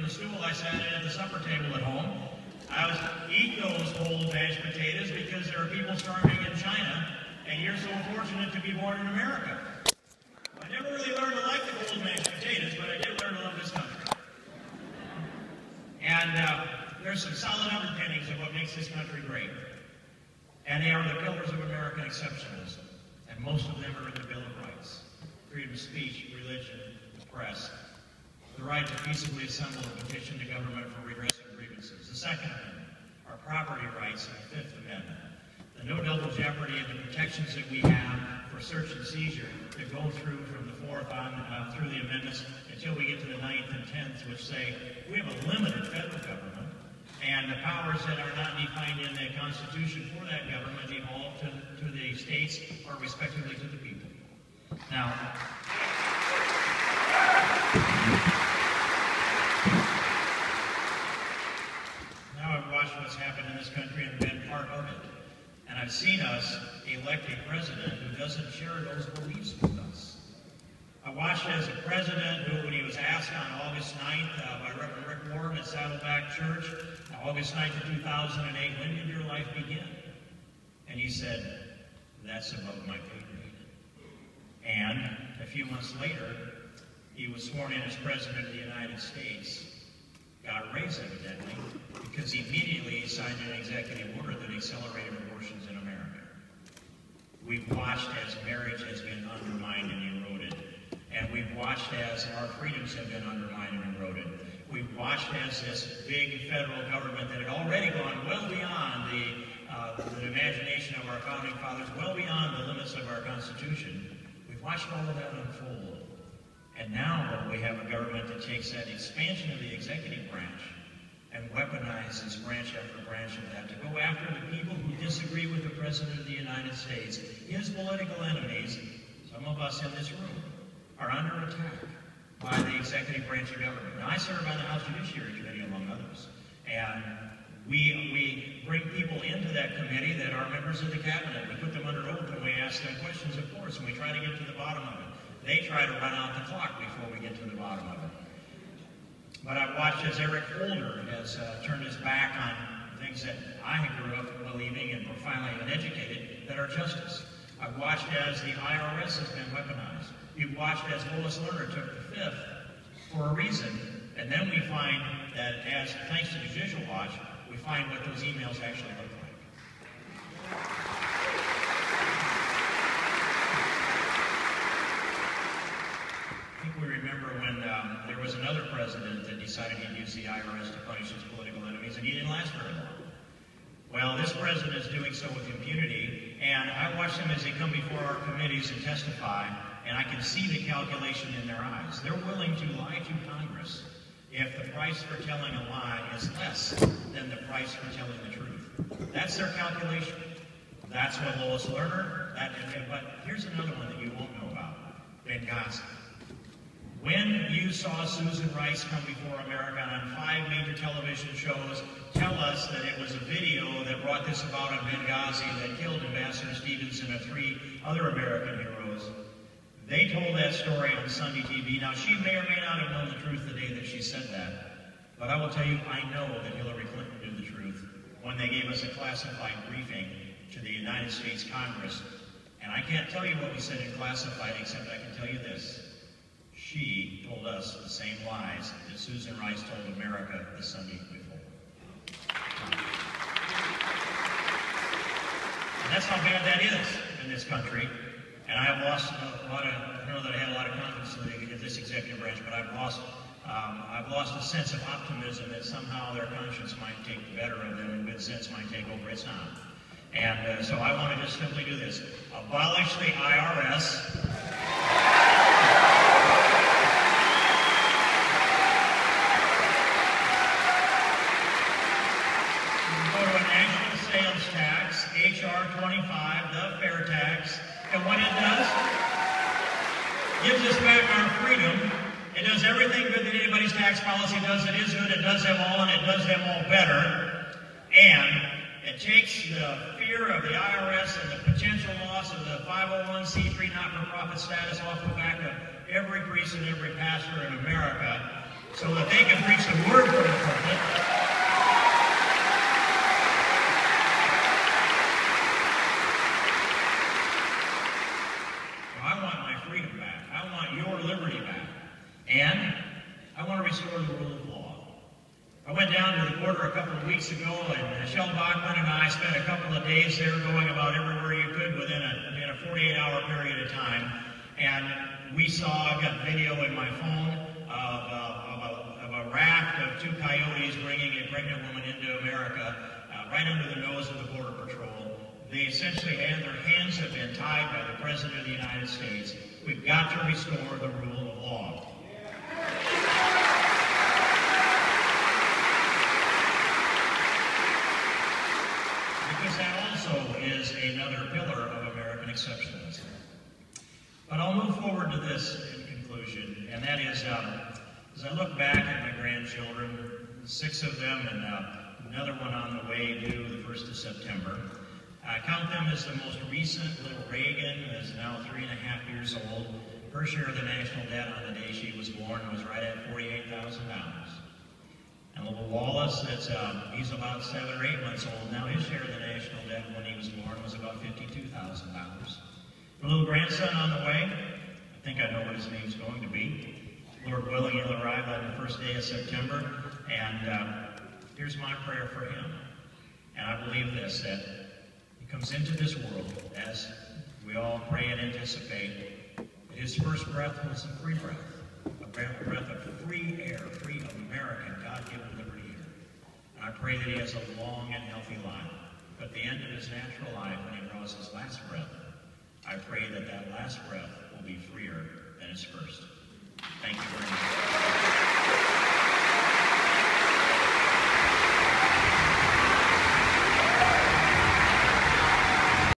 the stool I sat in at the supper table at home. I was eat those cold mashed potatoes because there are people starving in China, and you're so fortunate to be born in America. I never really learned to like the cold mashed potatoes, but I did learn to love this country. And there's some solid underpinnings of what makes this country great. And they are the pillars of American exceptionalism. And most of them are in the Bill of Rights. Freedom of speech, religion, the press, the right to peaceably assemble and petition the government for redress of grievances. The Second Amendment, our property rights, and the Fifth Amendment. The no double jeopardy and the protections that we have for search and seizure that go through from the Fourth on through the amendments until we get to the Ninth and Tenth, which say we have a limited federal government, and the powers that are not defined in the Constitution for that government devolve to the states or respectively to the people. Now, I've watched what's happened in this country and been part of it. And I've seen us elect a president who doesn't share those beliefs with us. I watched as a president who, when he was asked on August 9th by Reverend Rick Warren at Saddleback Church, August 9th of 2008, when did your life begin? And he said, that's above my pay grade. And a few months later, he was sworn in as President of the United States. Got raised, evidently, because he immediately signed an executive order that accelerated abortions in America. We've watched as marriage has been undermined and eroded. And we've watched as our freedoms have been undermined and eroded. We've watched as this big federal government that had already gone well beyond the imagination of our founding fathers, well beyond the limits of our Constitution. We've watched all of that unfold. And now we have a government that takes that expansion of the executive branch and weaponizes branch after branch of that to go after the people who disagree with the President of the United States. His political enemies, some of us in this room, are under attack by the executive branch of government. Now, I serve on the House Judiciary Committee, among others, and we bring people into that committee that are members of the cabinet. We put them under oath and we ask them questions, of course, and we try to get to the bottom of it. They try to run out the clock before we get to the bottom of it. But I've watched as Eric Holder has turned his back on things that I grew up believing and were finally uneducated, that are justice. I've watched as the IRS has been weaponized. You've watched as Lois Lerner took the Fifth for a reason, and then we find that as, thanks to the Judicial Watch, we find what those emails actually look like. I think we remember when there was another president that decided he'd use the IRS to punish his political enemies, and he didn't last very long. Well, this president is doing so with impunity, and I watch them as they come before our committees and testify, and I can see the calculation in their eyes. They're willing to lie to Congress if the price for telling a lie is less than the price for telling the truth. That's their calculation. That's what Lois Lerner, but here's another one that you won't know about, Benghazi. When you saw Susan Rice come before America on 5 major television shows, tell us that it was a video that brought this about in Benghazi that killed Ambassador Stevenson and 3 other American heroes. They told that story on Sunday TV. Now, she may or may not have known the truth the day that she said that, but I will tell you, I know that Hillary Clinton knew the truth when they gave us a classified briefing to the United States Congress. And I can't tell you what we said in classified, except I can tell you this. She told us the same lies that Susan Rice told America the Sunday before. And that's how bad that is in this country. And I have lost a lot of, I know that I had a lot of confidence in this executive branch, but I've lost a sense of optimism that somehow their conscience might take the better of them and good sense might take over. It's not. And so I want to just simply do this. Abolish the IRS. HR 25, the fair tax, and what it does, gives us back our freedom. It does everything good that anybody's tax policy does. It is good, it does them all, and it does them all better. And it takes the fear of the IRS and the potential loss of the 501c3 not-for-profit status off the back of every priest and every pastor in America so that they can preach the word from the pulpit. So I want my freedom back. I want your liberty back. And I want to restore the rule of law. I went down to the border a couple of weeks ago, and Michelle Bachman and I spent a couple of days there going about everywhere you could within a 48-hour period of time. And we saw, I've got video in my phone of a raft of 2 coyotes bringing a pregnant woman into America right under the nose of the Border Patrol. They essentially had their hands have been tied by the President of the United States. We've got to restore the rule of law. Because that also is another pillar of American exceptionalism. But I'll move forward to this in conclusion, and that is, as I look back at my grandchildren, 6 of them and another one on the way due the 1st of September, I count them as the most recent. Little Reagan is now 3.5 years old. Her share of the national debt on the day she was born was right at $48,000. And little Wallace, he's about 7 or 8 months old now. His share of the national debt when he was born was about $52,000. My little grandson on the way, I think I know what his name's going to be. Lord willing, he'll arrive on the 1st day of September. And here's my prayer for him. And I believe this, that he comes into this world, as we all pray and anticipate, that his first breath was a free breath. A breath of free air, free of American, God-given liberty here. And I pray that he has a long and healthy life. But at the end of his natural life, when he draws his last breath, I pray that that last breath will be freer than his first. Thank you very much.